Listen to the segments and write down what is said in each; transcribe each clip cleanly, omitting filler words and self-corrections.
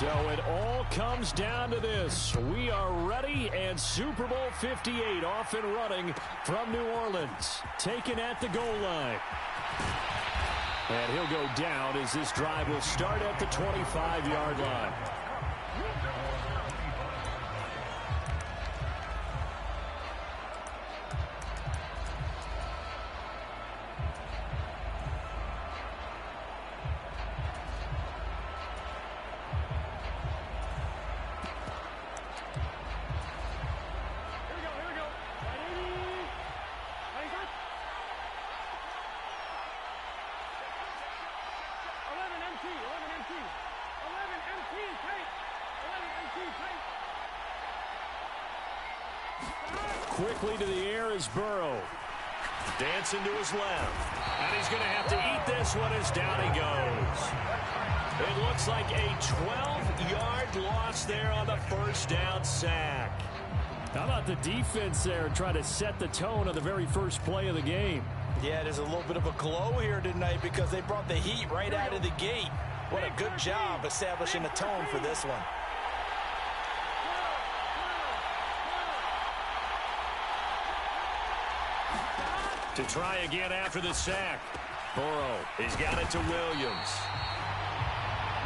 So it all comes down to this. We are ready, and Super Bowl 58 off and running from New Orleans. Taken at the goal line. And he'll go down as this drive will start at the 25-yard line. Quickly to the air is Burrow. Dancing to his left. And he's going to have to eat this one as down he goes. It looks like a 12-yard loss there on the first down sack. How about the defense there trying to set the tone on the very first play of the game? Yeah, there's a little bit of a glow here tonight because they brought the heat right out of the gate. What a good job establishing a tone for this one. To try again after the sack. Burrow, he's got it to Williams.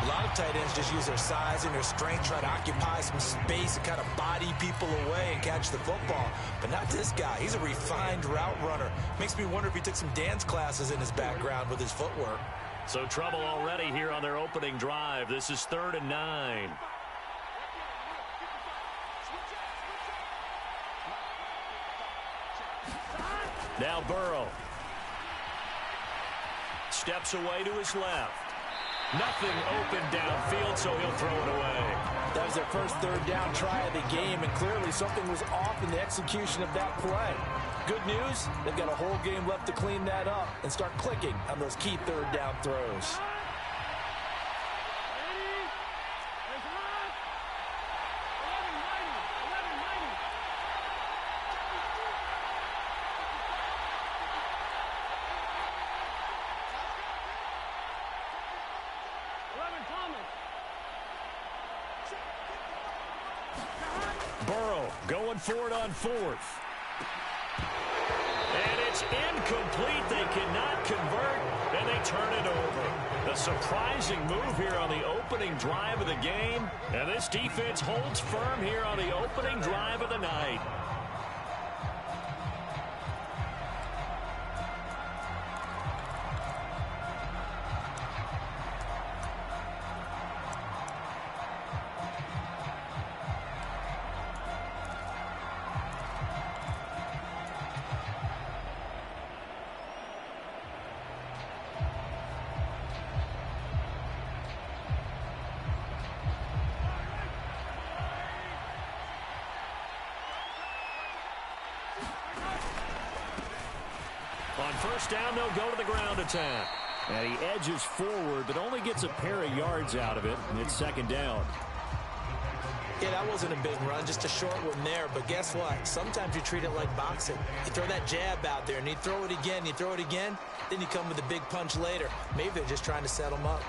A lot of tight ends just use their size and their strength, try to occupy some space and kind of body people away and catch the football. But not this guy. He's a refined route runner. Makes me wonder if he took some dance classes in his background with his footwork. So trouble already here on their opening drive. This is 3rd and 9. Now Burrow. Steps away to his left. Nothing open downfield, so he'll throw it away. That was their first 3rd down try of the game, and clearly something was off in the execution of that play. Good news, they've got a whole game left to clean that up and start clicking on those key 3rd down throws. Burrow going for it on 4th. And it's incomplete. They cannot convert, and they turn it over. A surprising move here on the opening drive of the game. And this defense holds firm here on the opening drive of the night. On first down, they'll go to the ground attack. And he edges forward, but only gets a pair of yards out of it, and it's 2nd down. Yeah, that wasn't a big run, just a short one there. But guess what? Sometimes you treat it like boxing. You throw that jab out there, and you throw it again, you throw it again, then you come with a big punch later. Maybe they're just trying to set them up.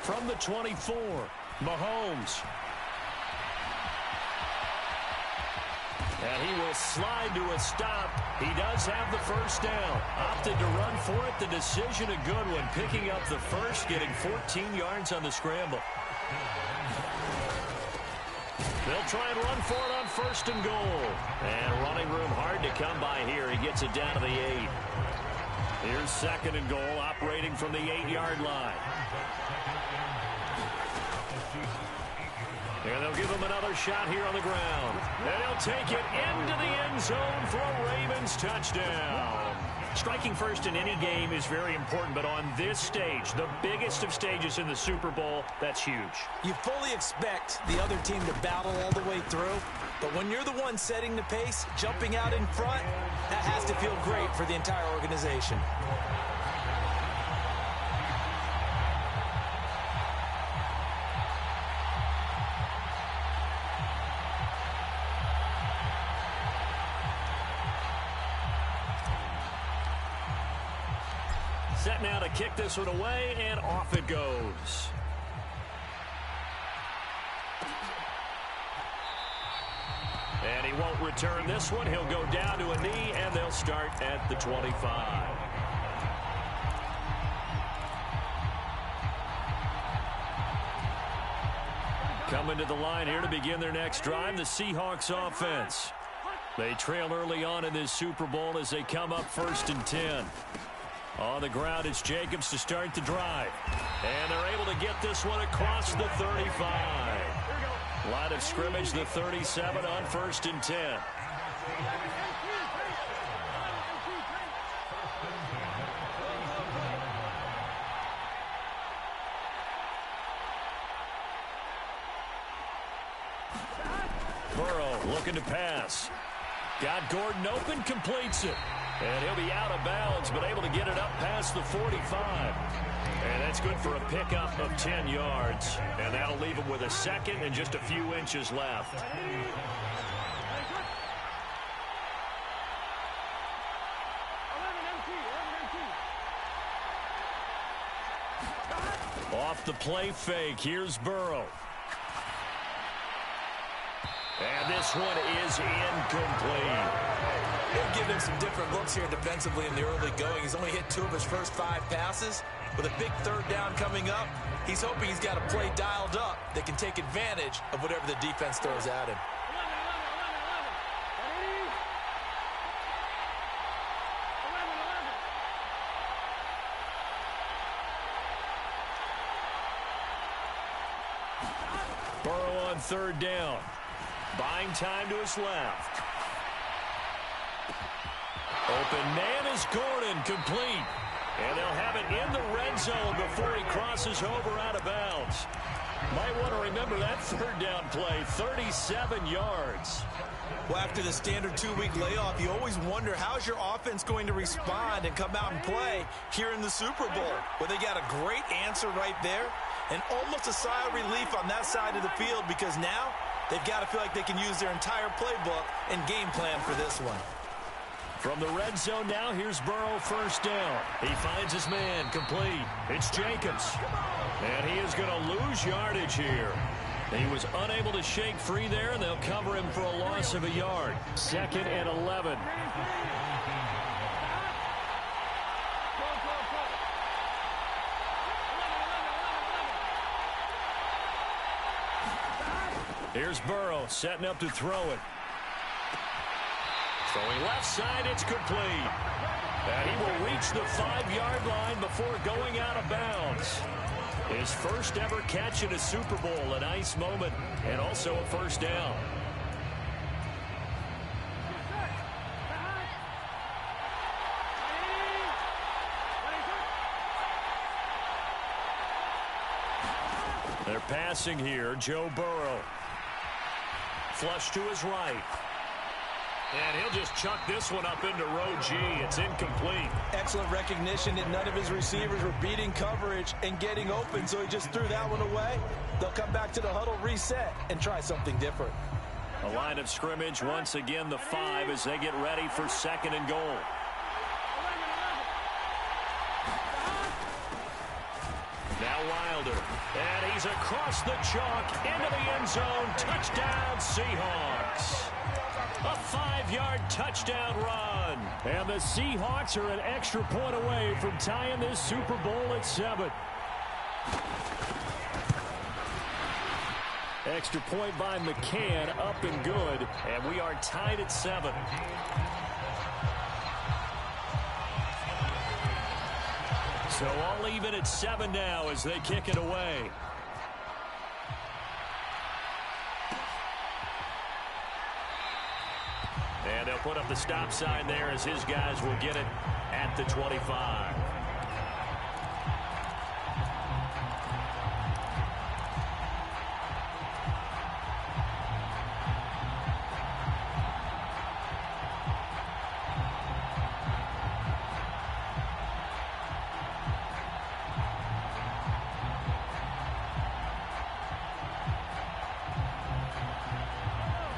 From the 24, Mahomes. And he will slide to a stop. He does have the first down. Opted to run for it. The decision a good one. Picking up the first, getting 14 yards on the scramble. They'll try and run for it on 1st and goal. And running room hard to come by here. He gets it down to the 8. Here's 2nd and goal, operating from the 8-yard line. And they'll give him another shot here on the ground. And he'll take it into the end zone for a Ravens touchdown. Striking first in any game is very important, but on this stage, the biggest of stages in the Super Bowl, that's huge. You fully expect the other team to battle all the way through, but when you're the one setting the pace, jumping out in front, that has to feel great for the entire organization. Set now to kick this one away, and off it goes. And he won't return this one. He'll go down to a knee, and they'll start at the 25. Coming to the line here to begin their next drive, the Seahawks offense. They trail early on in this Super Bowl as they come up 1st and 10. On the ground, it's Jacobs to start the drive. And they're able to get this one across the 35. Line of scrimmage, the 37 on 1st and 10. Burrow looking to pass. Got Gordon open, completes it. And he'll be out of bounds, but able to get it up past the 45. And that's good for a pickup of 10 yards. And that'll leave him with a second and just a few inches left. Off the play fake, here's Burrow. And this one is incomplete. They'll give him some different looks here defensively in the early going. He's only hit 2 of his first 5 passes. With a big 3rd down coming up, he's hoping he's got a play dialed up that can take advantage of whatever the defense throws at him. Burrow on 3rd down. Buying time to his left. Open man is Gordon, complete. And they'll have it in the red zone before he crosses over out of bounds. Might want to remember that 3rd down play, 37 yards. Well, after the standard 2-week layoff, you always wonder how's your offense going to respond and come out and play here in the Super Bowl. Well, they got a great answer right there and almost a sigh of relief on that side of the field because now they've got to feel like they can use their entire playbook and game plan for this one. From the red zone now, here's Burrow 1st down. He finds his man, complete. It's Jacobs. And he is going to lose yardage here. He was unable to shake free there, and they'll cover him for a loss of a yard. 2nd and 11. Here's Burrow setting up to throw it. Throwing left side, it's complete. And he will reach the 5-yard line before going out of bounds. His first ever catch in a Super Bowl, a nice moment, and also a 1st down. They're passing here, Joe Burrow. Flush to his right. And he'll just chuck this one up into row G. It's incomplete. Excellent recognition that none of his receivers were beating coverage and getting open, so he just threw that one away. They'll come back to the huddle, reset, and try something different. A line of scrimmage, once again the 5 as they get ready for 2nd and goal. Now Wilder. And he's across the chalk into the end zone. Touchdown, Seahawks. A 5-yard touchdown run. And the Seahawks are an extra point away from tying this Super Bowl at 7. Extra point by McCann, up and good. And we are tied at 7. So all even at 7 now as they kick it away. And they'll put up the stop sign there as his guys will get it at the 25.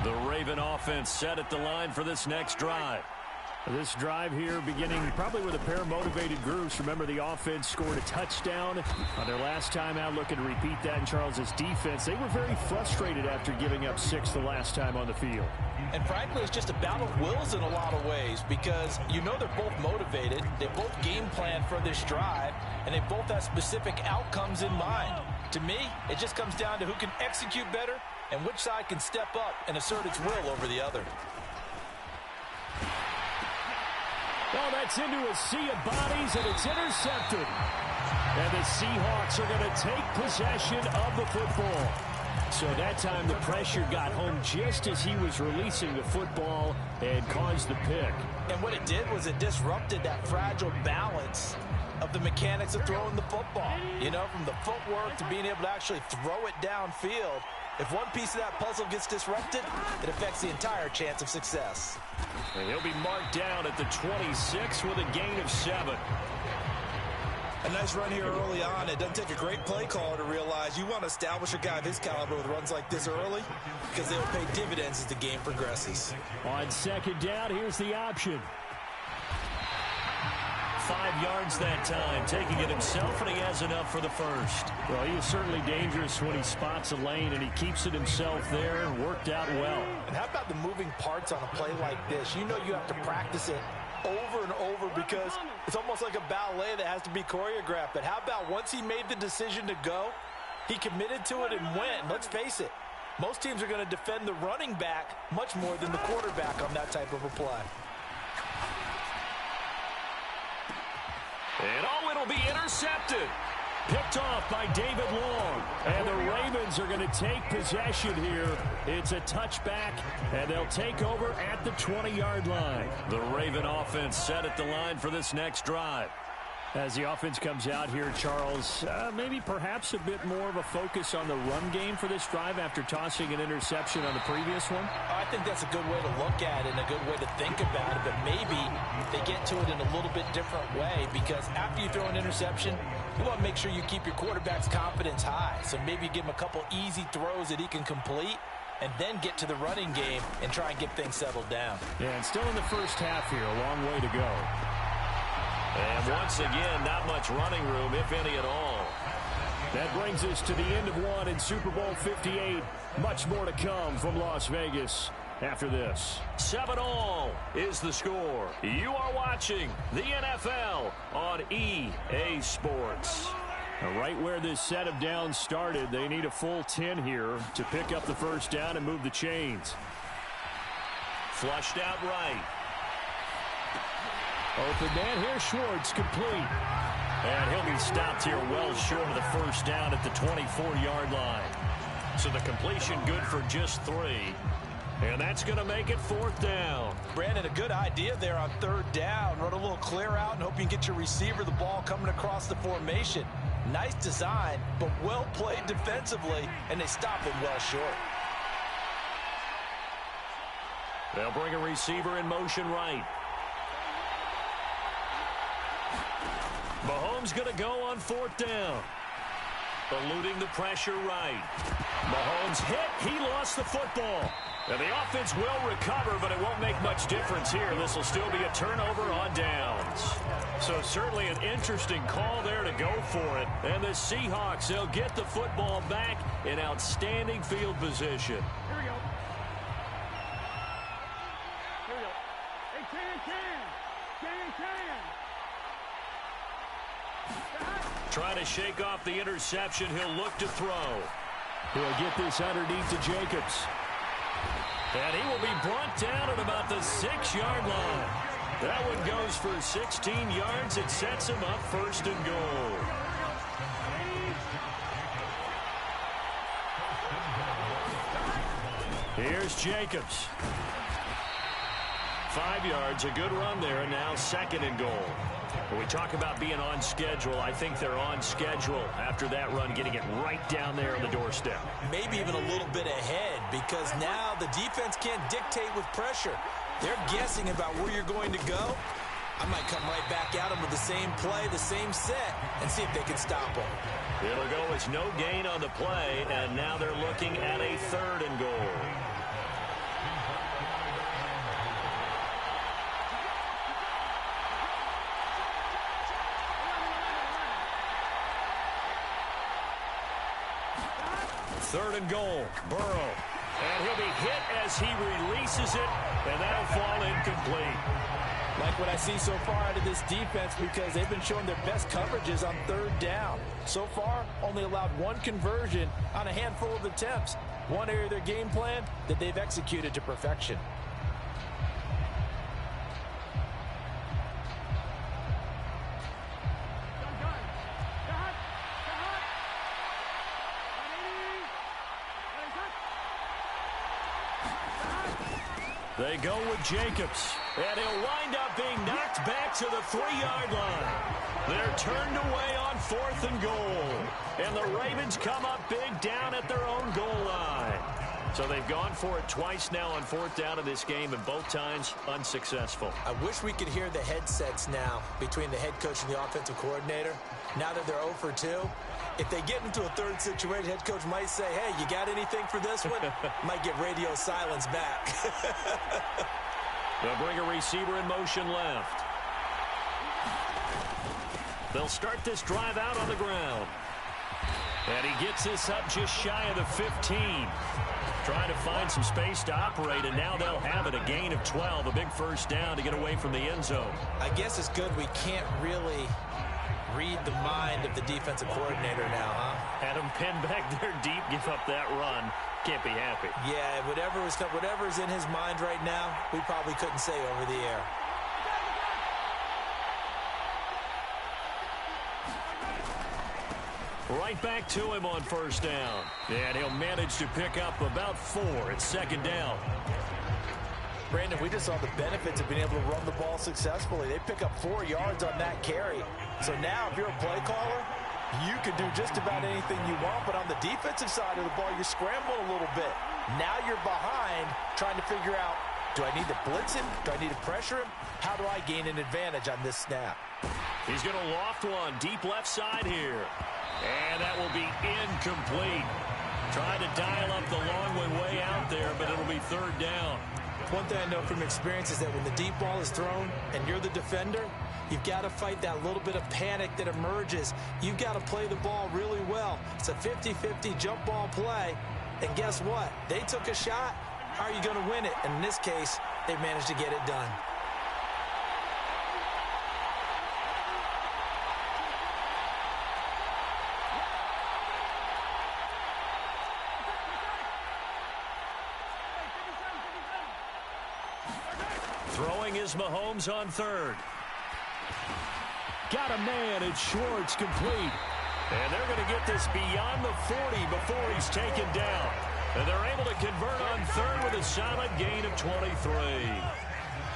The Raven offense set at the line for this next drive. This drive here beginning probably with a pair of motivated groups. Remember, the offense scored a touchdown on their last time out, looking to repeat that in Charles's defense. They were very frustrated after giving up 6 the last time on the field. And frankly, it's just a battle of wills in a lot of ways because you know they're both motivated. They both game plan for this drive, and they both have specific outcomes in mind. To me, it just comes down to who can execute better and which side can step up and assert its will over the other. Well, that's into a sea of bodies, and it's intercepted. And the Seahawks are going to take possession of the football. So that time the pressure got home just as he was releasing the football and caused the pick. And what it did was it disrupted that fragile balance of the mechanics of throwing the football. You know, from the footwork to being able to actually throw it downfield. If one piece of that puzzle gets disrupted, it affects the entire chance of success. And he'll be marked down at the 26 with a gain of 7. A nice run here early on. It doesn't take a great play caller to realize you want to establish a guy of his caliber with runs like this early because they will pay dividends as the game progresses. On second down, here's the option. 5 yards that time, taking it himself, and he has enough for the first. Well, he is certainly dangerous when he spots a lane, and he keeps it himself there. Worked out well. And how about the moving parts on a play like this? You know you have to practice it over and over because it's almost like a ballet that has to be choreographed. But how about once he made the decision to go, he committed to it and went. And let's face it, most teams are going to defend the running back much more than the quarterback on that type of a play. And oh, it'll be intercepted. Picked off by David Long. And the Ravens are going to take possession here. It's a touchback, and they'll take over at the 20-yard line. The Raven offense set at the line for this next drive. As the offense comes out here, Charles, maybe perhaps a bit more of a focus on the run game for this drive after tossing an interception on the previous one? I think that's a good way to look at it and a good way to think about it, but maybe they get to it in a little bit different way because after you throw an interception, you want to make sure you keep your quarterback's confidence high. So maybe give him a couple easy throws that he can complete and then get to the running game and try and get things settled down. Yeah, and still in the first half here, a long way to go. And once again, not much running room, if any at all. That brings us to the end of one in Super Bowl 58. Much more to come from Las Vegas after this. 7-all is the score. You are watching the NFL on EA Sports. Now, right where this set of downs started, they need a full 10 here to pick up the first down and move the chains. Flushed out right. Open man here, Schwartz, complete. And he'll be stopped here well short of the first down at the 24-yard line. So the completion good for just 3. And that's going to make it 4th down. Brandon, a good idea there on 3rd down. Run a little clear out and hope you can get your receiver the ball coming across the formation. Nice design, but well played defensively, and they stop it well short. They'll bring a receiver in motion right. Mahomes going to go on 4th down. Eluding the pressure right. Mahomes hit. He lost the football. And the offense will recover, but it won't make much difference here. This will still be a turnover on downs. So certainly an interesting call there to go for it. And the Seahawks, they'll get the football back in outstanding field position. Here we go. Here we go. Hey, Can. Trying to shake off the interception. He'll look to throw. He'll get this underneath to Jacobs. And he will be brought down at about the 6-yard line. That one goes for 16 yards. It sets him up 1st and goal. Here's Jacobs. 5 yards, a good run there, and now 2nd and goal. When we talk about being on schedule, I think they're on schedule after that run, getting it right down there on the doorstep. Maybe even a little bit ahead because now the defense can't dictate with pressure. They're guessing about where you're going to go. I might come right back at them with the same play, the same set, and see if they can stop them. It'll go as no gain on the play, and now they're looking at a 3rd and goal. Third and goal, Burrow. And he'll be hit as he releases it, and that'll fall incomplete. Like what I see so far out of this defense, because they've been showing their best coverages on third down. So far, only allowed one conversion on a handful of attempts. One area of their game plan that they've executed to perfection. They go with Jacobs, and he'll wind up being knocked back to the 3-yard line. They're turned away on 4th and goal, and the Ravens come up big down at their own goal line. So they've gone for it twice now on 4th down in this game, and both times unsuccessful. I wish we could hear the headsets now between the head coach and the offensive coordinator. Now that they're 0 for 2, if they get into a third situation, head coach might say, hey, you got anything for this one? Might get radio silence back. They'll bring a receiver in motion left. They'll start this drive out on the ground. And he gets this up just shy of the 15. Trying to find some space to operate, and now they'll have it. A gain of 12, a big first down to get away from the end zone. I guess it's good we can't really read the mind of the defensive coordinator now, huh? Had him pinned back there deep, give up that run. Can't be happy. Yeah, whatever's in his mind right now, we probably couldn't say over the air. Right back to him on first down. And he'll manage to pick up about 4 at second down. Brandon, we just saw the benefits of being able to run the ball successfully. They pick up 4 yards on that carry. So now, if you're a play caller, you can do just about anything you want. But on the defensive side of the ball, you're scrambling a little bit. Now you're behind, trying to figure out, do I need to blitz him? Do I need to pressure him? How do I gain an advantage on this snap? He's going to loft one deep left side here. And that will be incomplete. Trying to dial up the long one way out there, but it'll be third down. One thing I know from experience is that when the deep ball is thrown and you're the defender, you've got to fight that little bit of panic that emerges. You've got to play the ball really well. It's a 50-50 jump ball play. And guess what? They took a shot. How are you going to win it? And in this case, they managed to get it done. Throwing is Mahomes on third. Got a man, and Schwartz complete. And they're going to get this beyond the 40 before he's taken down. And they're able to convert on third with a solid gain of 23.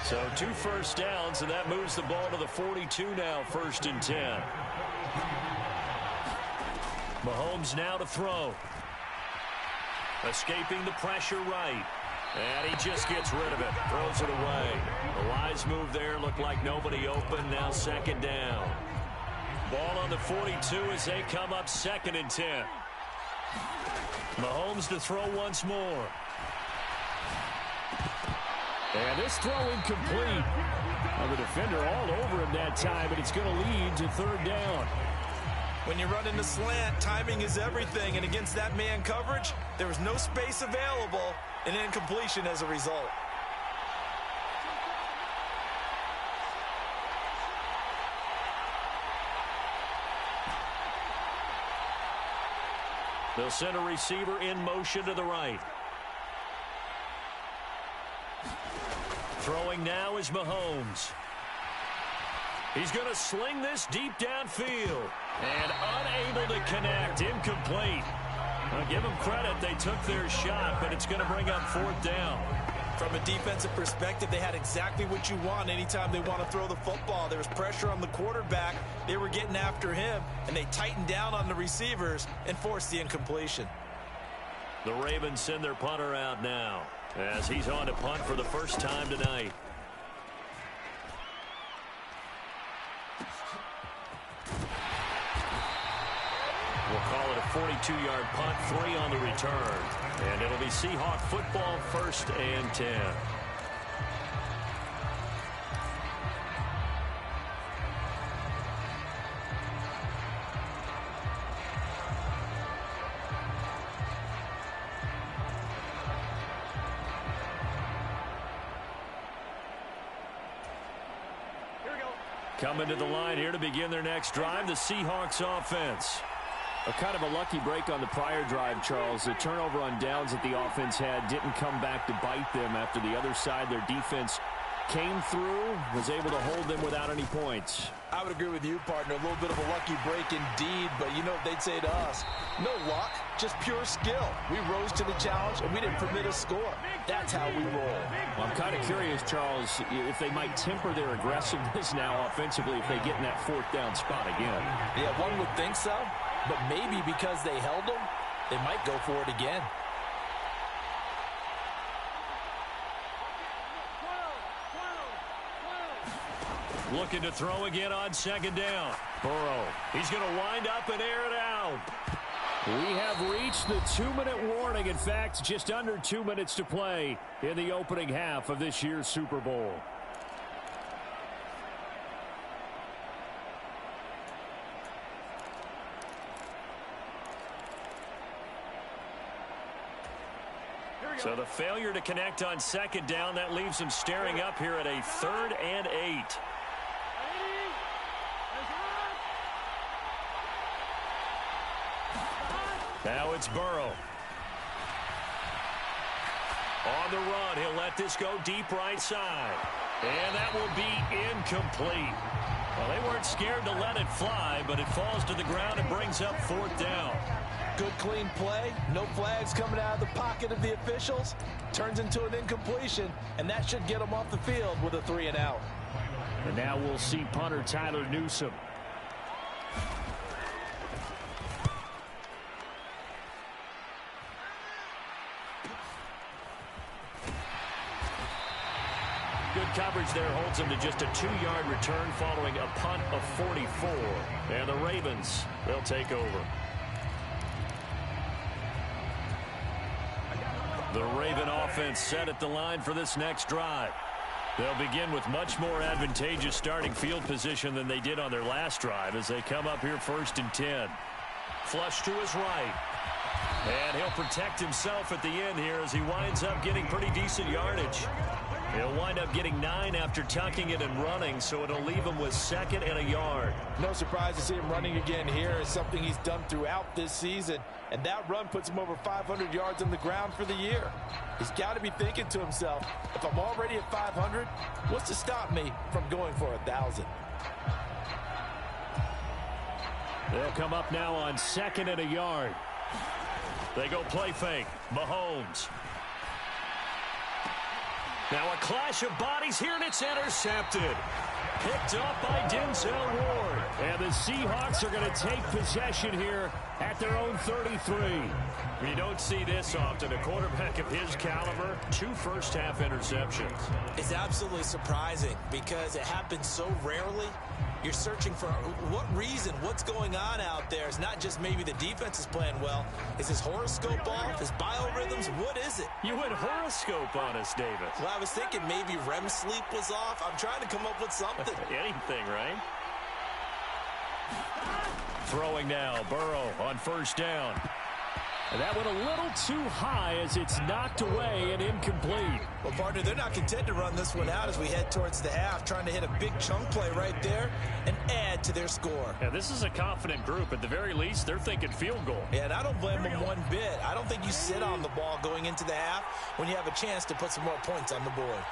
So 2 first downs, and that moves the ball to the 42 now, 1st and 10. Mahomes now to throw. Escaping the pressure right. And he just gets rid of it. Throws it away. The wise move there. Looked like nobody open. Now 2nd down. Ball on the 42 as they come up 2nd and 10. Mahomes to throw once more. And this throw incomplete. The defender all over him that time, and it's going to lead to 3rd down. When you run in the slant, timing is everything. And against that man coverage, there was no space available. An incompletion as a result. They'll send a receiver in motion to the right. Throwing now is Mahomes. He's going to sling this deep downfield. And unable to connect. Incomplete. Now give them credit. They took their shot, but it's going to bring up 4th down. From a defensive perspective, they had exactly what you want anytime they want to throw the football. There was pressure on the quarterback. They were getting after him, and they tightened down on the receivers and forced the incompletion. The Ravens send their punter out now as he's on to punt for the first time tonight. We'll call it a 42-yard punt, 3 on the return. And it'll be Seahawk football, 1st and 10. Coming to the line here to begin their next drive, the Seahawks offense. A kind of a lucky break on the prior drive, Charles. The turnover on downs that the offense had didn't come back to bite them after the other side. Their defense came through, was able to hold them without any points. I would agree with you, partner. A little bit of a lucky break indeed, but you know what they'd say to us? No luck, just pure skill. We rose to the challenge, and we didn't permit a score. That's how we roll. Well, I'm kind of curious, Charles, if they might temper their aggressiveness now offensively if they get in that fourth down spot again. Yeah, one would think so, but maybe because they held them, they might go for it again. Looking to throw again on second down. Burrow, he's going to wind up and air it out. We have reached the 2-minute warning. In fact, just under 2 minutes to play in the opening half of this year's Super Bowl. So the failure to connect on second down, that leaves him staring up here at a 3rd and 8. Now it's Burrow. On the run, he'll let this go deep right side. And that will be incomplete. Well, they weren't scared to let it fly, but it falls to the ground and brings up 4th down. Good, clean play. No flags coming out of the pocket of the officials. Turns into an incompletion, and that should get them off the field with a 3 and out. And now we'll see punter Tyler Newsome. Good coverage there holds him to just a 2-yard return following a punt of 44. And the Ravens, they'll take over. The Raven offense set at the line for this next drive. They'll begin with much more advantageous starting field position than they did on their last drive as they come up here 1st and 10. Flush to his right. And he'll protect himself at the end here as he winds up getting pretty decent yardage. He'll wind up getting 9 after tucking it and running, so it'll leave him with 2nd and a yard. No surprise to see him running again here. It's something he's done throughout this season, and that run puts him over 500 yards on the ground for the year. He's got to be thinking to himself, if I'm already at 500, what's to stop me from going for 1,000? They'll come up now on 2nd and a yard. They go play fake. Mahomes. Now a clash of bodies here, and it's intercepted. Picked up by Denzel Ward. And the Seahawks are going to take possession here at their own 33. You don't see this often. A quarterback of his caliber, 2 first-half interceptions. It's absolutely surprising because it happens so rarely. You're searching for what reason, what's going on out there. It's not just maybe the defense is playing well. Is his horoscope off? His biorhythms? What is it? You went horoscope on us, David. Well, I was thinking maybe REM sleep was off. I'm trying to come up with something. Anything, right? Throwing now, Burrow on 1st down. And that went a little too high as it's knocked away and incomplete. Well, partner, they're not content to run this one out as we head towards the half, trying to hit a big chunk play right there and add to their score. Yeah, this is a confident group. At the very least, they're thinking field goal. Yeah, and I don't blame them one bit. I don't think you sit on the ball going into the half when you have a chance to put some more points on the board.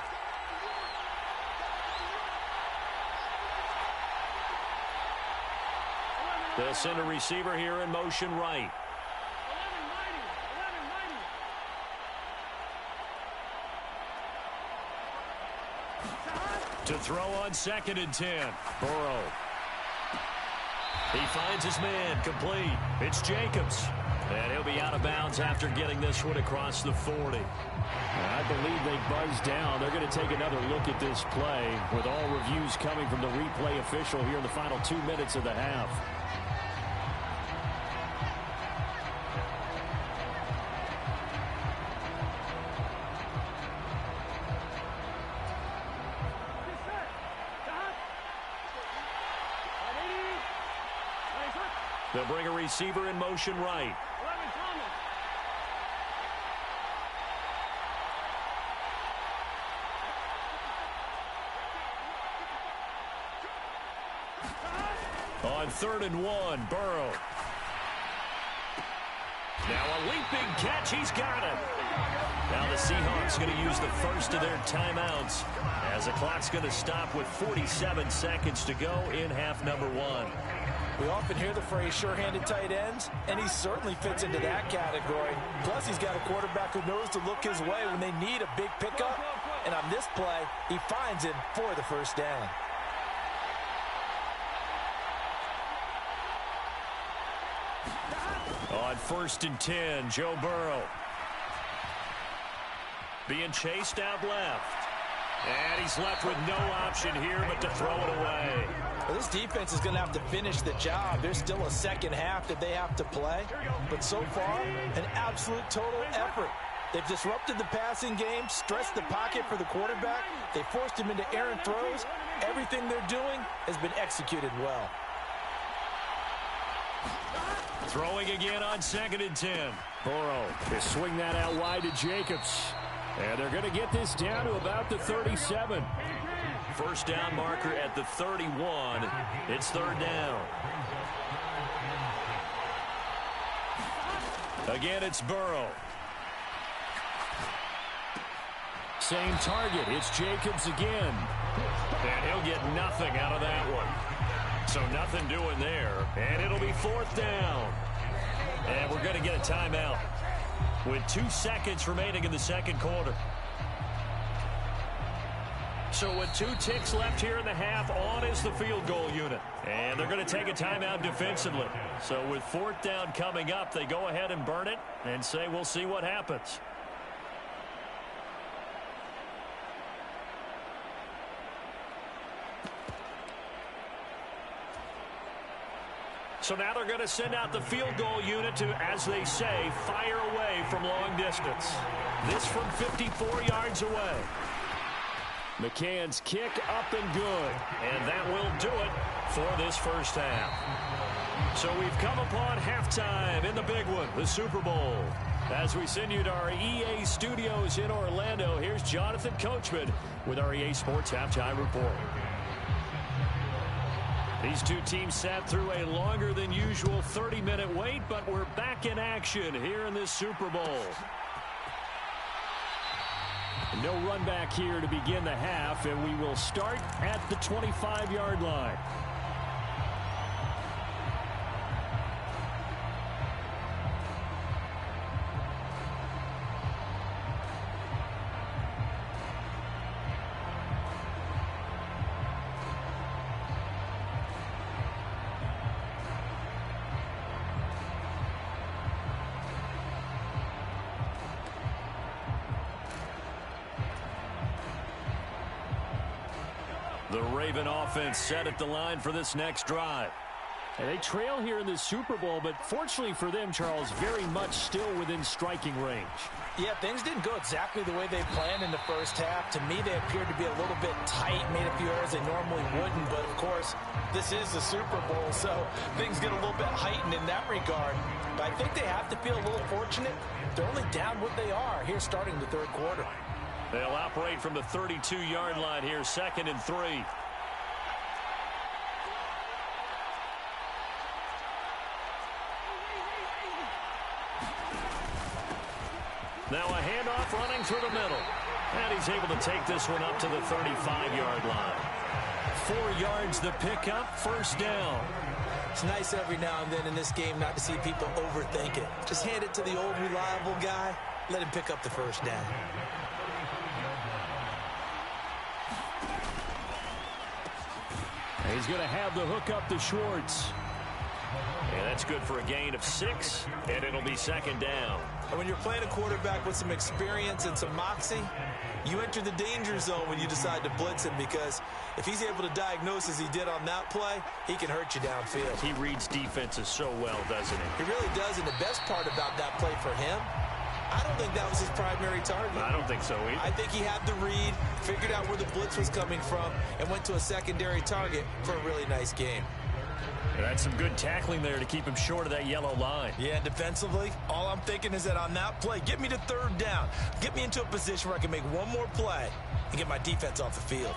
They'll send a receiver here in motion right. To throw on 2nd and 10. Burrow. He finds his man, complete. It's Jacobs. And he'll be out of bounds after getting this one across the 40. I believe they buzzed down. They're going to take another look at this play with all reviews coming from the replay official here in the final 2 minutes of the half. They'll bring a receiver in motion right. On 3rd and 1, Burrow. Now a leaping catch. He's got it. Now the Seahawks going to use the first of their timeouts as the clock's going to stop with 47 seconds to go in half number 1. We often hear the phrase sure-handed tight ends, and he certainly fits into that category. Plus, he's got a quarterback who knows to look his way when they need a big pickup. And on this play, he finds him for the first down. On 1st and 10, Joe Burrow. Being chased out left. And he's left with no option here but to throw it away. Well, this defense is going to have to finish the job. There's still a second half that they have to play. But so far, an absolute total effort. They've disrupted the passing game, stressed the pocket for the quarterback. They forced him into errant throws. Everything they're doing has been executed well. Throwing again on 2nd and 10. Burrow, they swing that out wide to Jacobs. And they're going to get this down to about the 37. First down marker at the 31. It's 3rd down. Again, it's Burrow. Same target. It's Jacobs again. And he'll get nothing out of that one. So nothing doing there. And it'll be 4th down. And we're going to get a timeout with 2 seconds remaining in the second quarter. So with 2 ticks left here in the half, on is the field goal unit. And they're going to take a timeout defensively. So with 4th down coming up, they go ahead and burn it and say we'll see what happens. So now they're going to send out the field goal unit to, as they say, fire away from long distance. This from 54 yards away. McCann's kick up and good. And that will do it for this first half. So we've come upon halftime in the big one, the Super Bowl. As we send you to our EA studios in Orlando, here's Jonathan Coachman with our EA Sports Halftime Report. These two teams sat through a longer than usual 30-minute wait, but we're back in action here in this Super Bowl. No run back here to begin the half, and we will start at the 25-yard line. The Raven offense set at the line for this next drive. And they trail here in the Super Bowl, but fortunately for them, Charles, very much still within striking range. Yeah, things didn't go exactly the way they planned in the first half. To me, they appeared to be a little bit tight, made a few errors they normally wouldn't. But, of course, this is the Super Bowl, so things get a little bit heightened in that regard. But I think they have to feel a little fortunate. They're only down what they are here starting the third quarter. They'll operate from the 32-yard line here, 2nd and 3. Now a handoff running through the middle. And he's able to take this one up to the 35-yard line. 4 yards the pickup, first down. It's nice every now and then in this game not to see people overthink it. Just hand it to the old reliable guy. Let him pick up the first down. He's going to have the hook up to Schwartz. And that's good for a gain of 6, and it'll be 2nd down. And when you're playing a quarterback with some experience and some moxie, you enter the danger zone when you decide to blitz him, because if he's able to diagnose as he did on that play, he can hurt you downfield. He reads defenses so well, doesn't he? He really does, and the best part about that play for him, I don't think that was his primary target. I don't think so either. I think he had the read, figured out where the blitz was coming from, and went to a secondary target for a really nice game. That's some good tackling there to keep him short of that yellow line. Yeah, defensively, all I'm thinking is that on that play, get me to 3rd down. Get me into a position where I can make one more play and get my defense off the field.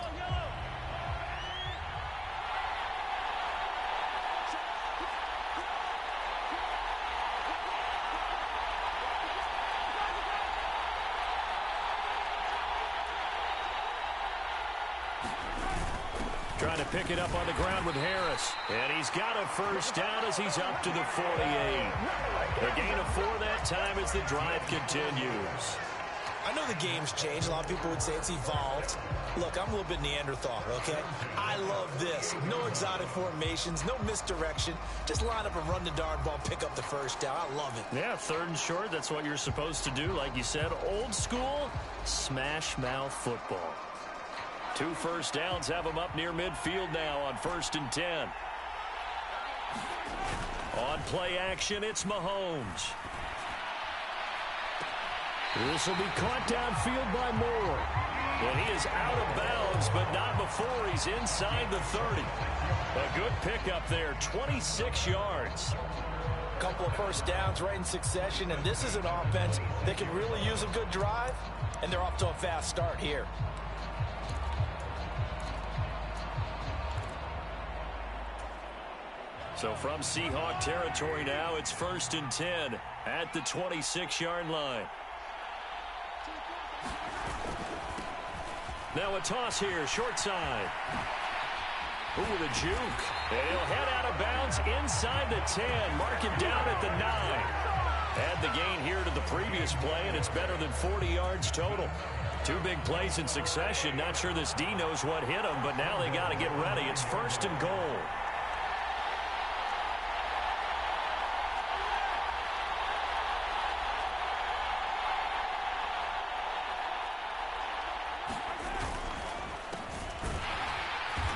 trying to pick it up on the ground with Harris. And he's got a first down as he's up to the 48. A gain of 4 that time as the drive continues. I know the game's changed. A lot of people would say it's evolved. Look, I'm a little bit Neanderthal, okay? I love this. No exotic formations, no misdirection. Just line up and run the darn ball, pick up the first down. I love it. Yeah, 3rd and short. That's what you're supposed to do. Like you said, old school smash mouth football. 2 first downs have them up near midfield now on 1st and 10. On play action, it's Mahomes. This will be caught downfield by Moore. And he is out of bounds, but not before he's inside the 30. A good pickup there, 26 yards. Couple of first downs right in succession, and this is an offense that can really use a good drive, and they're off to a fast start here. So from Seahawk territory now, it's 1st and 10 at the 26-yard line. Now a toss here, short side. Ooh, with a juke. And he'll head out of bounds inside the 10. Mark him down at the 9. Add the gain here to the previous play, and it's better than 40 yards total. 2 big plays in succession. Not sure this D knows what hit him, but now they got to get ready. It's 1st and goal.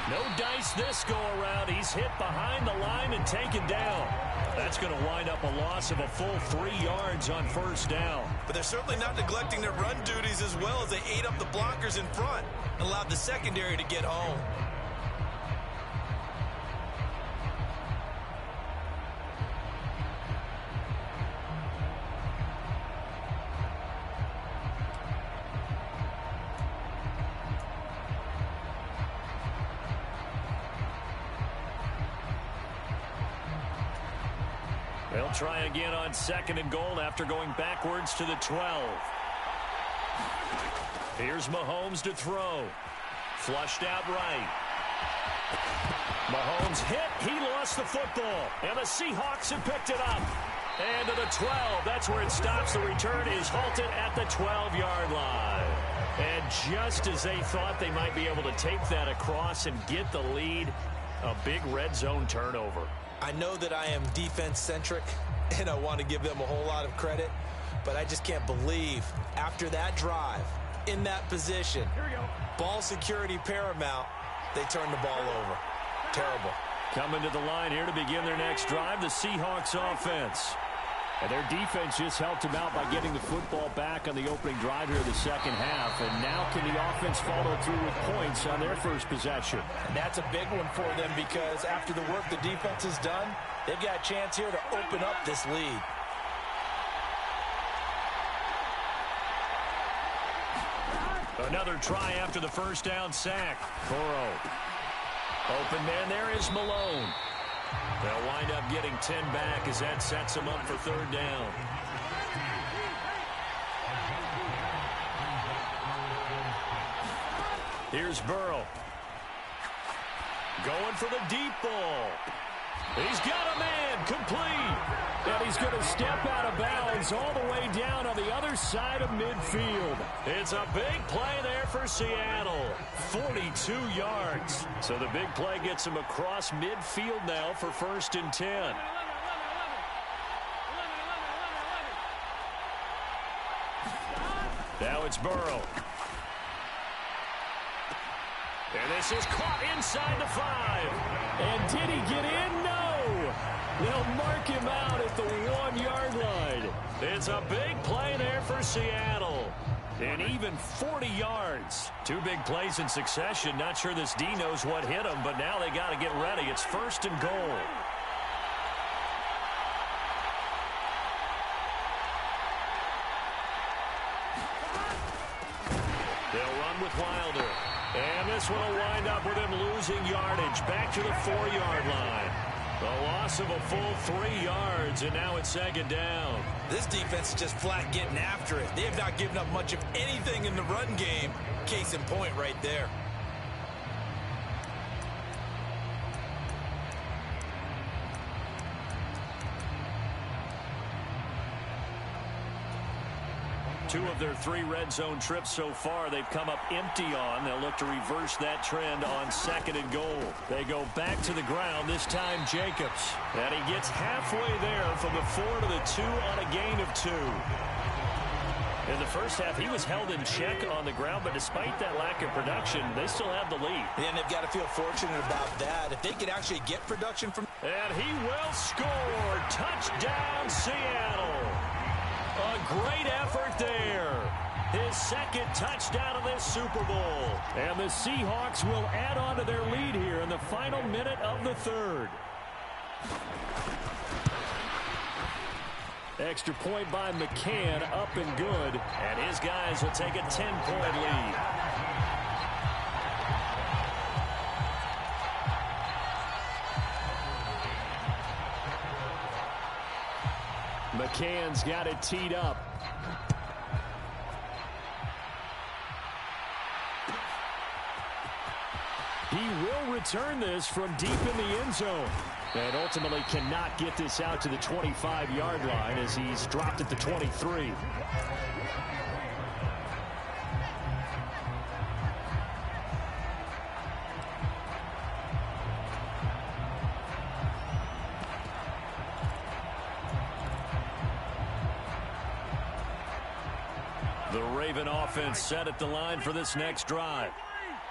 No dice this go-around. He's hit behind the line and taken down. That's going to wind up a loss of a full 3 yards on 1st down. But they're certainly not neglecting their run duties as well as they ate up the blockers in front and allowed the secondary to get home. They'll try again on 2nd and goal after going backwards to the 12. Here's Mahomes to throw. Flushed out right. Mahomes hit. He lost the football. And the Seahawks have picked it up. And to the 12. That's where it stops. The return is halted at the 12-yard line. And just as they thought they might be able to take that across and get the lead, a big red zone turnover. I know that I am defense-centric, and I want to give them a whole lot of credit, but I just can't believe after that drive, in that position, ball security paramount, they turn the ball over. Terrible. Coming to the line here to begin their next drive, the Seahawks offense. And their defense just helped them out by getting the football back on the opening drive here of the 2nd half. And now can the offense follow through with points on their first possession? And that's a big one for them because after the work the defense has done, they've got a chance here to open up this lead. Another try after the 1st down sack. Burrow. Open man there is Malone. They'll wind up getting 10 back as that sets them up for 3rd down. Here's Burrow. Going for the deep ball. He's got a man, complete. And he's going to step out of bounds all the way down on the other side of midfield. It's a big play there for Seattle. 42 yards. So the big play gets him across midfield now for 1st and 10. Now it's Burrow. And this is caught inside the 5. And did he get in? No. They'll mark him out at the 1-yard line. It's a big play there for Seattle. And even 40 yards. 2 big plays in succession. Not sure this D knows what hit him, but now they got to get ready. It's 1st and goal. They'll run with Wilder. And this one will wind up with him losing yardage. Back to the 4-yard line. A loss of a full 3 yards, and now it's 2nd down. This defense is just flat getting after it. They have not given up much of anything in the run game. Case in point right there. 2 of their 3 red zone trips so far, they've come up empty on. They'll look to reverse that trend on 2nd and goal. They go back to the ground, this time Jacobs. And he gets halfway there from the 4 to the 2 on a gain of 2. In the first half, he was held in check on the ground, but despite that lack of production, they still have the lead. And they've got to feel fortunate about that. If they could actually get production from... And he will score. Touchdown, Seattle. A great effort there. His 2nd touchdown of this Super Bowl. And the Seahawks will add on to their lead here in the final minute of the 3rd. Extra point by McCann, up and good. And his guys will take a 10-point lead. McCann's got it teed up. He will return this from deep in the end zone. And ultimately cannot get this out to the 25-yard line as he's dropped at the 23. The Raven offense set at the line for this next drive.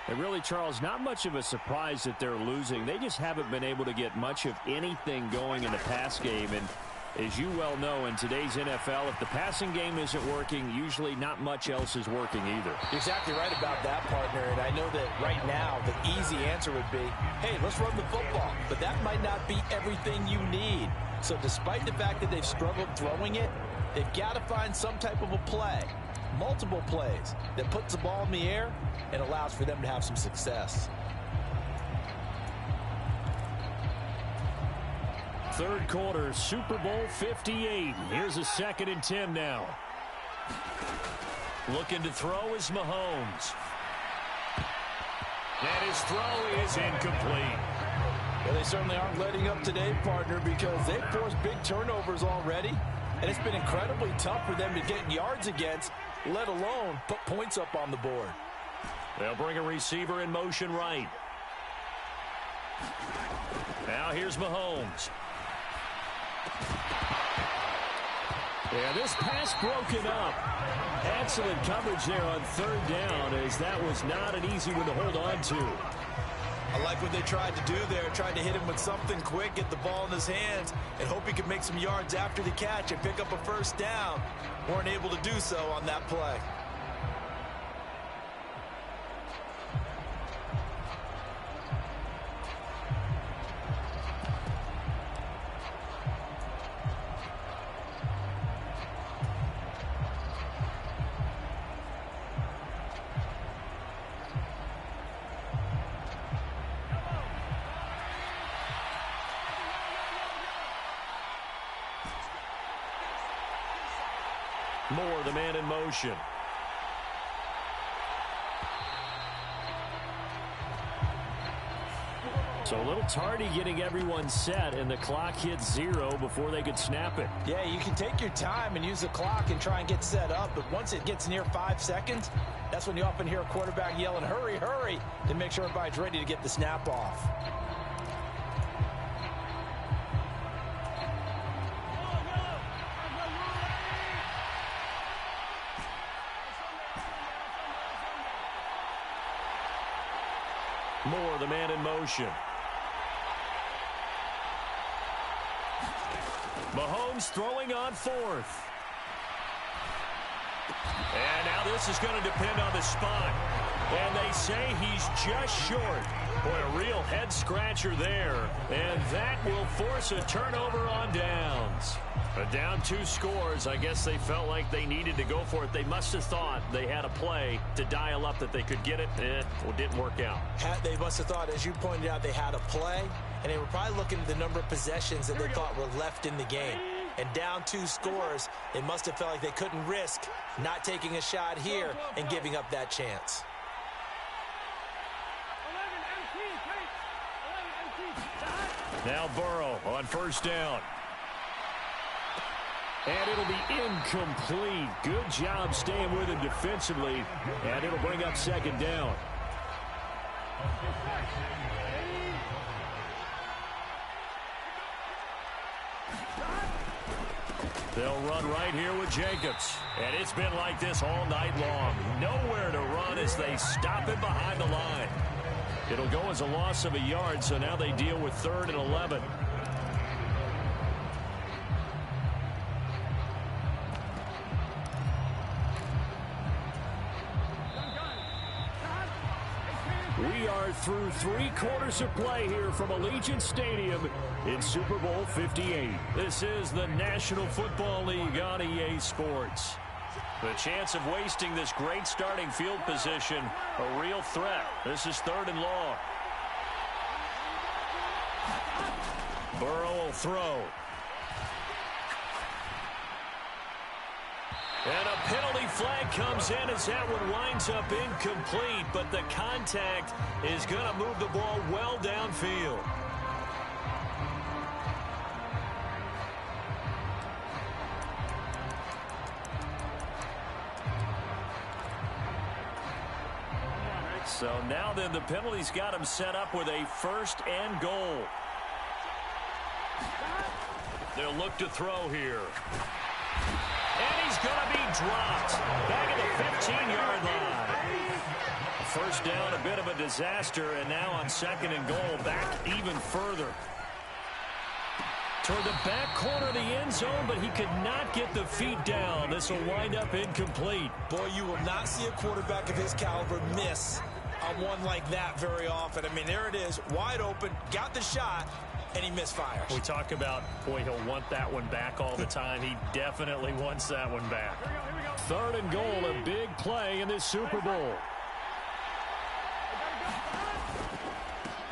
And really, Charles, not much of a surprise that they're losing. They just haven't been able to get much of anything going in the pass game. And as you well know, in today's NFL, if the passing game isn't working, usually not much else is working either. You're exactly right about that, partner. And I know that right now the easy answer would be, hey, let's run the football. But that might not be everything you need. So despite the fact that they've struggled throwing it, they've got to find some type of a play, multiple plays, that puts the ball in the air and allows for them to have some success. 3rd quarter, Super Bowl 58. Here's a 2nd and 10 now. Looking to throw is Mahomes. And his throw is incomplete. Well, they certainly aren't letting up today, partner, because they've forced big turnovers already. And it's been incredibly tough for them to get yards against, let alone put points up on the board. They'll bring a receiver in motion right. Now here's Mahomes. Yeah, this pass broken up. Excellent coverage there on 3rd down, as that was not an easy one to hold on to. I like what they tried to do there. Tried to hit him with something quick, get the ball in his hands, and hope he could make some yards after the catch and pick up a 1st down. Weren't able to do so on that play. Moore, the man in motion. So a little tardy getting everyone set, and the clock hits 0 before they could snap it. Yeah, you can take your time and use the clock and try and get set up, but once it gets near 5 seconds, that's when you often hear a quarterback yelling, hurry, hurry, to make sure everybody's ready to get the snap off. Moore, the man in motion. Mahomes throwing on 4th. And now this is going to depend on the spot. And they say he's just short. Boy, a real head-scratcher there. And that will force a turnover on downs. But down 2 scores, I guess they felt like they needed to go for it. They must have thought they had a play to dial up that they could get it. It didn't work out. They must have thought, as you pointed out, they had a play, and they were probably looking at the number of possessions that they thought were left in the game. And down 2 scores, they must have felt like they couldn't risk not taking a shot here and giving up that chance. Now Burrow on 1st down. And it'll be incomplete. Good job staying with him defensively. And it'll bring up second down. They'll run right here with Jacobs. And it's been like this all night long. Nowhere to run as they stop him behind the line. It'll go as a loss of a yard, so now they deal with 3rd and 11. We are through 3 quarters of play here from Allegiant Stadium in Super Bowl 58. This is the National Football League on EA Sports. The chance of wasting this great starting field position, a real threat. This is 3rd and long. Burrow will throw. And a penalty flag comes in as that one winds up incomplete, but the contact is going to move the ball well downfield. So now then the penalty's got him set up with a 1st and goal. They'll look to throw here. And he's going to be dropped back at the 15-yard line. First down, a bit of a disaster, and now on 2nd and goal, back even further. Toward the back corner of the end zone, but he could not get the feet down. This will wind up incomplete. Boy, you will not see a quarterback of his caliber miss on one like that very often. I mean, there it is, wide open, got the shot, and he misfires. We talk about, boy, he'll want that one back all the time. He definitely wants that one back. 3rd and goal, a big play in this Super Bowl.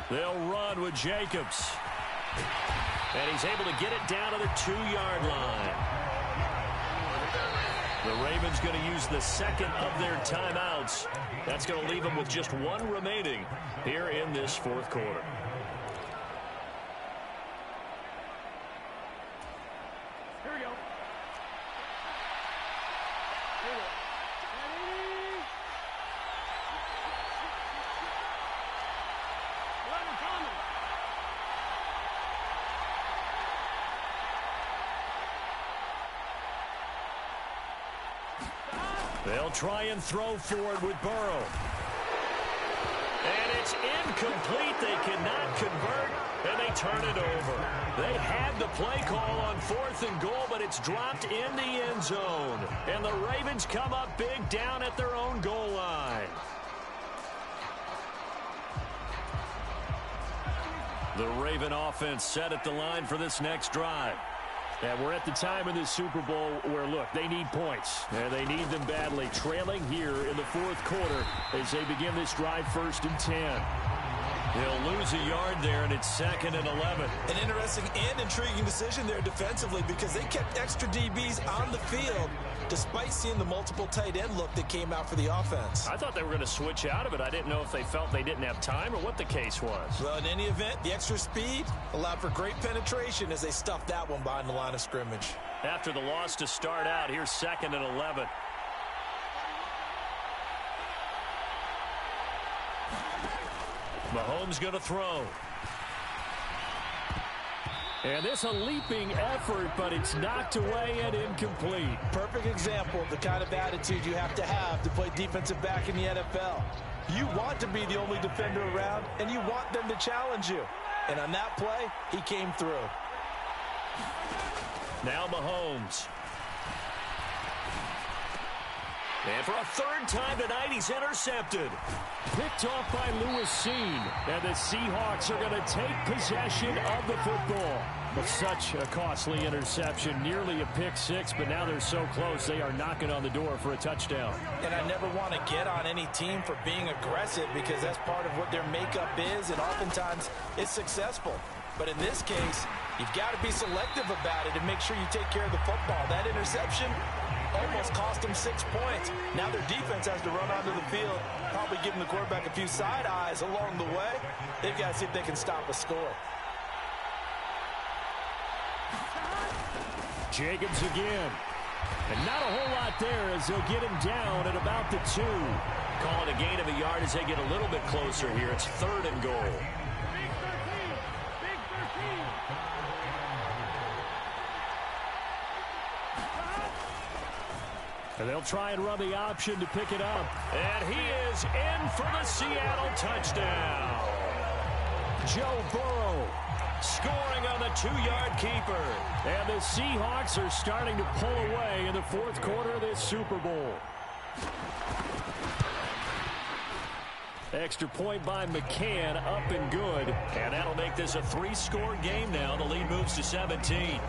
They'll run with Jacobs. And he's able to get it down to the 2-yard line. The Ravens going to use the 2nd of their timeouts. That's going to leave them with just 1 remaining here in this 4th quarter. They'll try and throw for it with Burrow. And it's incomplete. They cannot convert, and they turn it over. They had the play call on 4th and goal, but it's dropped in the end zone. And the Ravens come up big down at their own goal line. The Raven offense set at the line for this next drive. And we're at the time in this Super Bowl where, look, they need points. And they need them badly. Trailing here in the 4th quarter as they begin this drive 1st and 10. They'll lose a yard there, and it's 2nd and 11. An interesting and intriguing decision there defensively because they kept extra DBs on the field despite seeing the multiple tight end look that came out for the offense. I thought they were going to switch out of it. I didn't know if they felt they didn't have time or what the case was. Well, in any event, the extra speed allowed for great penetration as they stuffed that one behind the line of scrimmage. After the loss to start out, here's 2nd and 11. Mahomes going to throw. And this a leaping effort, but it's knocked away and incomplete. Perfect example of the kind of attitude you have to play defensive back in the NFL. You want to be the only defender around, and you want them to challenge you. And on that play, he came through. Now Mahomes. And for a 3rd time tonight, he's intercepted. Picked off by Lewis Seen. And the Seahawks are going to take possession of the football. But such a costly interception. Nearly a pick 6, but now they're so close they are knocking on the door for a touchdown. And I never want to get on any team for being aggressive because that's part of what their makeup is, and oftentimes it's successful. But in this case, you've got to be selective about it and make sure you take care of the football. That interception almost cost them 6 points. Now their defense has to run onto the field, probably giving the quarterback a few side eyes along the way. They've got to see if they can stop a score. Jacobs again. And not a whole lot there as they'll get him down at about the 2. Call it a gain of a yard as they get a little bit closer here. It's 3rd and goal. Big 13. Big 13. And they'll try and run the option to pick it up. And he is in for the Seattle touchdown. Joe Burrow scoring on the 2-yard keeper. And the Seahawks are starting to pull away in the 4th quarter of this Super Bowl. Extra point by McCann, up and good. And that'll make this a 3-score game now. The lead moves to 17.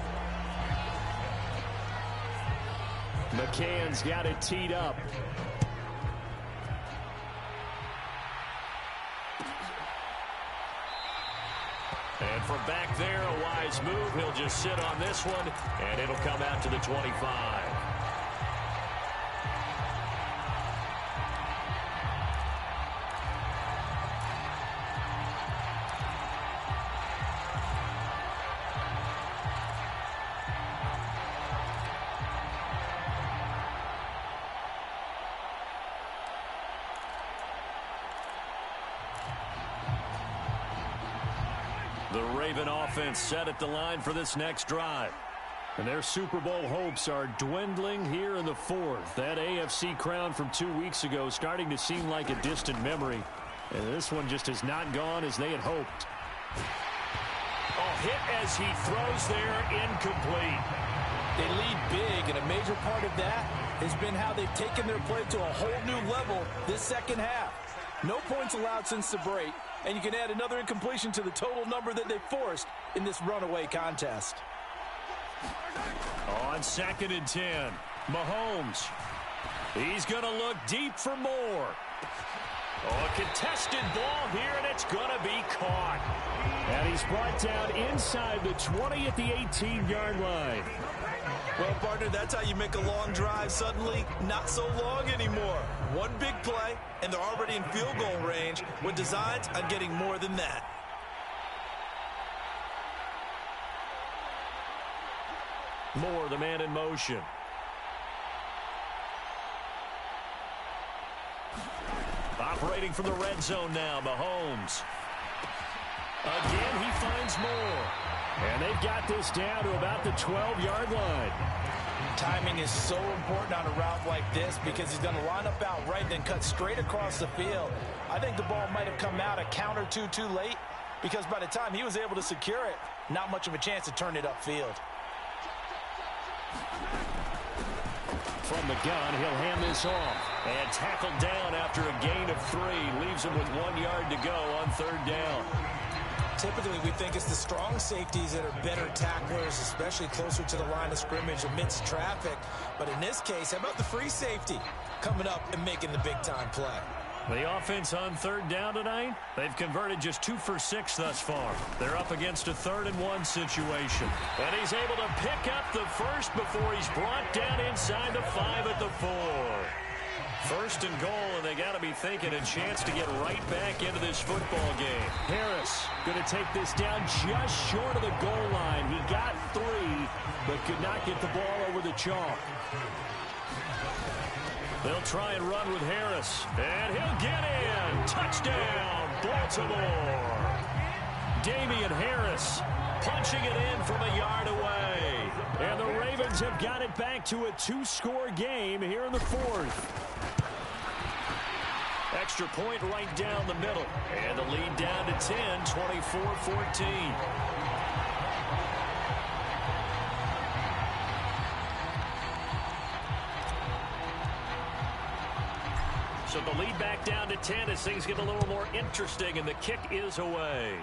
McCann's got it teed up. And from back there, a wise move. He'll just sit on this one, and it'll come out to the 25. The Raven offense set at the line for this next drive. And their Super Bowl hopes are dwindling here in the 4th. That AFC crown from 2 weeks ago starting to seem like a distant memory. And this one just has not gone as they had hoped. Oh, hit as he throws there, incomplete. They lead big, and a major part of that has been how they've taken their play to a whole new level this second half. No points allowed since the break, and you can add another incompletion to the total number that they forced in this runaway contest. On 2nd and 10, Mahomes. He's going to look deep for more. Oh, a contested ball here, and it's going to be caught. And he's brought down inside the 20 at the 18-yard line. Well, partner, that's how you make a long drive suddenly not so long anymore. One big play, and they're already in field goal range with designs on getting more than that. Moore, the man in motion. Operating from the red zone now, Mahomes. Again, he finds Moore. And they've got this down to about the 12-yard line. Timing is so important on a route like this because he's going to line up out right, then cut straight across the field. I think the ball might have come out a count or two too late because by the time he was able to secure it, not much of a chance to turn it upfield. From the gun, he'll hand this off. And tackled down after a gain of 3. Leaves him with 1 yard to go on 3rd down. Typically, we think it's the strong safeties that are better tacklers, especially closer to the line of scrimmage amidst traffic. But in this case, how about the free safety coming up and making the big-time play? The offense on 3rd down tonight, they've converted just 2 for 6 thus far. They're up against a 3rd and 1 situation. And he's able to pick up the first before he's brought down inside the 5 at the 4. 1st and goal, and they got to be thinking a chance to get right back into this football game. Harris going to take this down just short of the goal line. He got 3, but could not get the ball over the chalk. They'll try and run with Harris, and he'll get in. Touchdown, Baltimore. Damian Harris punching it in from a yard away. And the Ravens have got it back to a 2-score game here in the 4th. Extra point right down the middle. And the lead down to 10, 24-14. So the lead back down to 10 as things get a little more interesting, and the kick is away.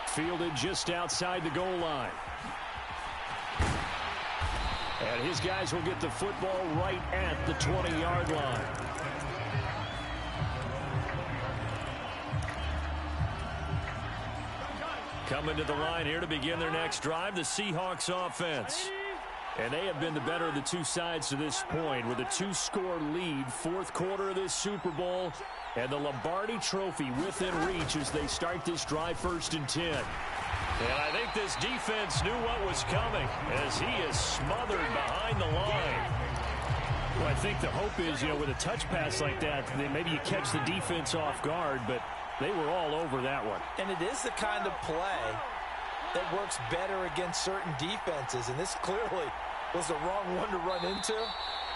Fielded just outside the goal line. And his guys will get the football right at the 20-yard line. Coming to the line here to begin their next drive, the Seahawks offense. And they have been the better of the two sides to this point with a 2-score lead, 4th quarter of this Super Bowl, and the Lombardi Trophy within reach as they start this drive 1st and 10. And I think this defense knew what was coming as he is smothered behind the line. Well, I think the hope is, with a touch pass like that, then maybe you catch the defense off guard, but they were all over that one. And it is the kind of play that works better against certain defenses, and this clearly was the wrong one to run into.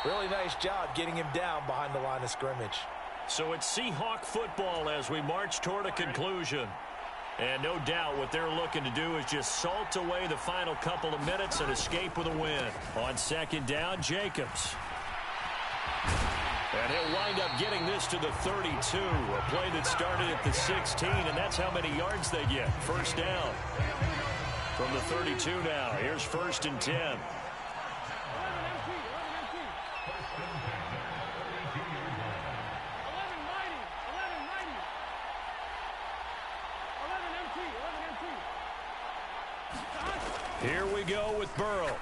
Really nice job getting him down behind the line of scrimmage. So it's Seahawk football as we march toward a conclusion. And no doubt what they're looking to do is just salt away the final couple of minutes and escape with a win. On second down, Jacobs. And he'll wind up getting this to the 32. A play that started at the 16, and that's how many yards they get. First down from the 32 now. Here's 1st and 10. Here we go with Burrow.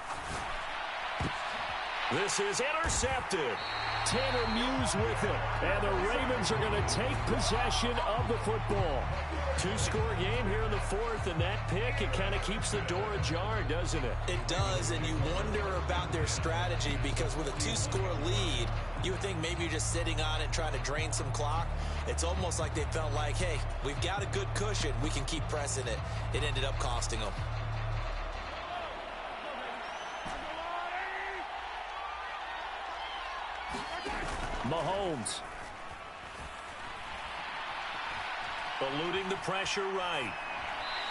This is intercepted. Tanner Muse with it. And the Ravens are going to take possession of the football. 2-score game here in the 4th, and that pick, it kind of keeps the door ajar, doesn't it? It does, and you wonder about their strategy because with a 2-score lead, you would think maybe you're just sitting on it trying to drain some clock. It's almost like they felt like, hey, we've got a good cushion. We can keep pressing it. It ended up costing them. Mahomes. Eluding the pressure right.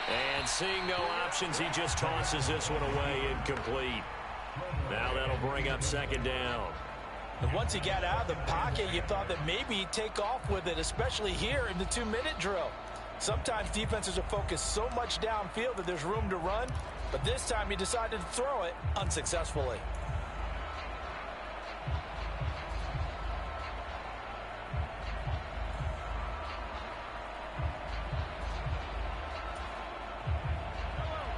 And seeing no options, he just tosses this one away, incomplete. Now that'll bring up 2nd down. And once he got out of the pocket, you thought that maybe he'd take off with it, especially here in the 2-minute drill. Sometimes defenses are focused so much downfield that there's room to run, but this time he decided to throw it unsuccessfully.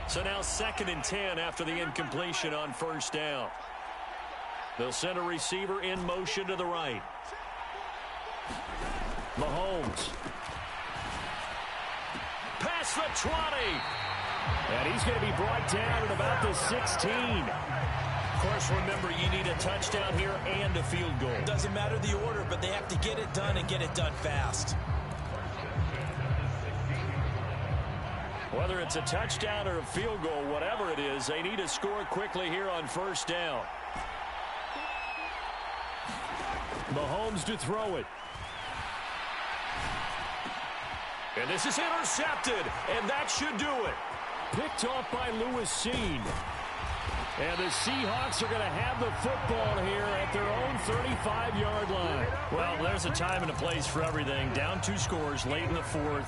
So now 2nd and 10 after the incompletion on 1st down. They'll send a receiver in motion to the right. Mahomes. Past the 20. And he's going to be brought down at about the 16. Of course, remember, you need a touchdown here and a field goal. Doesn't matter the order, but they have to get it done and get it done fast. Whether it's a touchdown or a field goal, whatever it is, they need to score quickly here on 1st down. Mahomes to throw it. And this is intercepted, and that should do it. Picked off by Lewis Seen. And the Seahawks are going to have the football here at their own 35-yard line. Well, there's a time and a place for everything. Down 2 scores late in the 4th.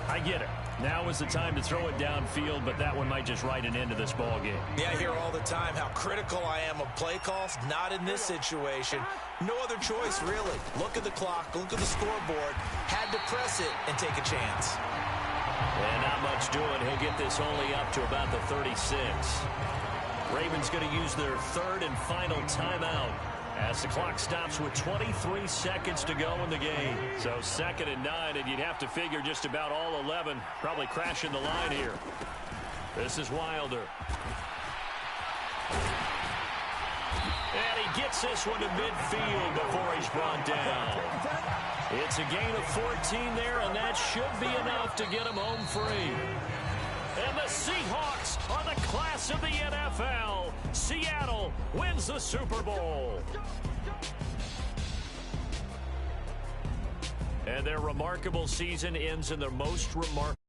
I get it. Now is the time to throw it downfield, but that one might just write an end to this ball game. Yeah, I hear all the time how critical I am of play calls. Not in this situation. No other choice, really. Look at the clock. Look at the scoreboard. Had to press it and take a chance. And not much doing. He'll get this only up to about the 36. Ravens going to use their 3rd and final timeout as the clock stops with 23 seconds to go in the game. So 2nd and 9, and you'd have to figure just about all 11 probably crashing the line here. This is Wilder. And he gets this one to midfield before he's brought down. It's a gain of 14 there, and that should be enough to get him home free. And the Seahawks are the class of the NFL. Seattle wins the Super Bowl. And their remarkable season ends in their most remarkable.